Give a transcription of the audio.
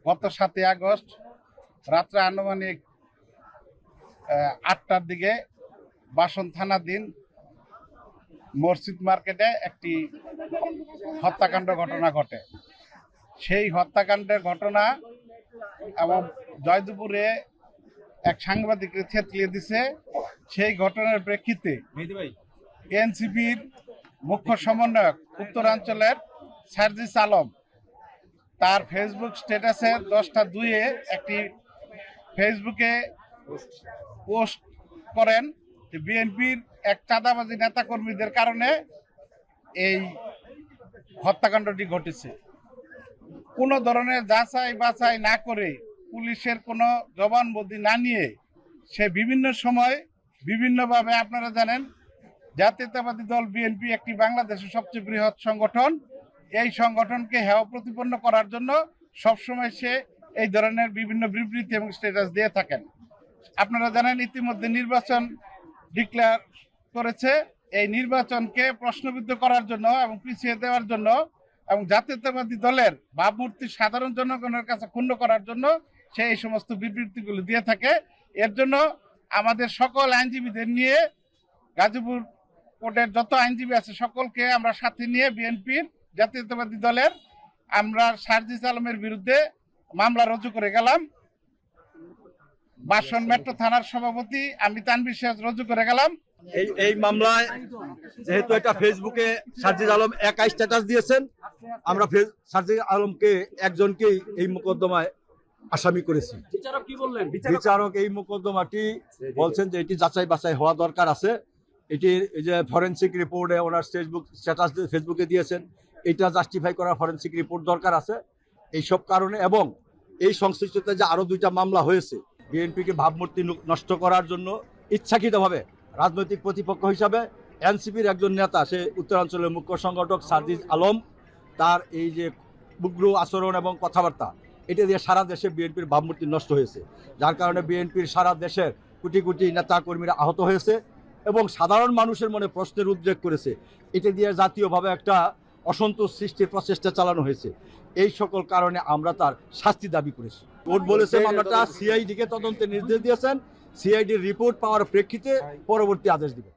গত 7ই আগস্ট রাত্রে আনুমানিক 8টার দিকে বাসন থানাধীন মসজিদ মার্কেটে একটি হত্যাকাণ্ড ঘটনা ঘটে। সেই হত্যাকাণ্ডের ঘটনা এবং জয়দেবপুরে এক সাংবাদিককে থেতলিয়ে দিছে। সেই ঘটনার প্রেক্ষিতে এনসিপির মুখ্য সমন্বয়ক উত্তরাঞ্চলের সার্জিস আলম তার ফেসবুক স্ট্যাটাসে 10টা 2-এ একটি ফেসবুকে পোস্ট করেন যে বিএনপির এক চাঁদাবাজি নেতাকর্মীদের কারণে এই হত্যাকাণ্ডটি ঘটেছে। কোনো ধরনের যাচাই বাছাই না করে, পুলিশের কোনো জবানবন্দি না নিয়ে সে বিভিন্ন সময় বিভিন্নভাবে, আপনারা জানেন জাতীয়তাবাদী দল বিএনপি একটি বাংলাদেশের সবচেয়ে বৃহৎ সংগঠন। এই সংগঠনকে হেয় প্রতিপন্ন করার জন্য সবসময় সে এই ধরনের বিভিন্ন বিবৃতি এবং স্ট্যাটাস দিয়ে থাকেন। আপনারা জানেন ইতিমধ্যে নির্বাচন ডিক্লেয়ার করেছে। এই নির্বাচনকে প্রশ্নবিদ্ধ করার জন্য এবং পিছিয়ে দেওয়ার জন্য এবং জাতীয়তাবাদী দলের ভাবমূর্তি সাধারণ জনগণের কাছে ক্ষুণ্ণ করার জন্য সে এই সমস্ত বিবৃতিগুলো দিয়ে থাকে। এর জন্য আমাদের সকল আইনজীবীদের নিয়ে, গাজীপুর কোর্টের যত আইনজীবী আছে সকলকে আমরা সাথে নিয়ে বিএনপির জাতীয়তাবাদী দলের আমরা সার্জিস আলমের বিরুদ্ধে মামলা রুজু করে গেলাম। বাসন মেট্রো থানার সভাপতি আমি তানভীর সিরাজ রুজু করে গেলাম। এই মামলায় যেহেতু এটা ফেসবুকে সার্জিস আলম একাই স্ট্যাটাস দিয়েছেন, আমরা সার্জিস আলমকে একজনকেই এই মোকদ্দমায় আসামি করেছি। বিচারক এই মোকদ্দমাটি বলছেন যে এটি যাচাই বাছাই হওয়া দরকার আছে। এটির যে ফরেনসিক রিপোর্টে ওনার ফেসবুক স্ট্যাটাস ফেসবুকে দিয়েছেন, এটা জাস্টিফাই করার ফরেনসিক রিপোর্ট দরকার আছে। এইসব কারণে এবং এই সংশ্লিষ্টতে যে আরো 2টা মামলা হয়েছে, বিএনপিকে ভাবমূর্তি নষ্ট করার জন্য ইচ্ছাকৃতভাবে রাজনৈতিক প্রতিপক্ষ হিসাবে এনসিপির একজন নেতা, সে উত্তরাঞ্চলের মুখ্য সংগঠক সার্জিস আলম, তার এই যে উগ্র আচরণ এবং কথাবার্তা, এটা দিয়ে সারা দেশে বিএনপির ভাবমূর্তি নষ্ট হয়েছে। যার কারণে বিএনপির সারা দেশের কোটি কোটি নেতা কর্মীরা আহত হয়েছে এবং সাধারণ মানুষের মনে প্রশ্নের উদ্রেক করেছে। এটা দিয়ে জাতীয়ভাবে একটা অসন্তোষ সৃষ্টির প্রচেষ্টা চালানো হয়েছে। এই সকল কারণে আমরা তার শাস্তি দাবি করেছি। কোর্ট বলেছে মামলাটা সিআইডিকে তদন্তের নির্দেশ দিয়েছেন, সিআইডির রিপোর্ট পাওয়ার প্রেক্ষিতে পরবর্তী আদেশ দিবে।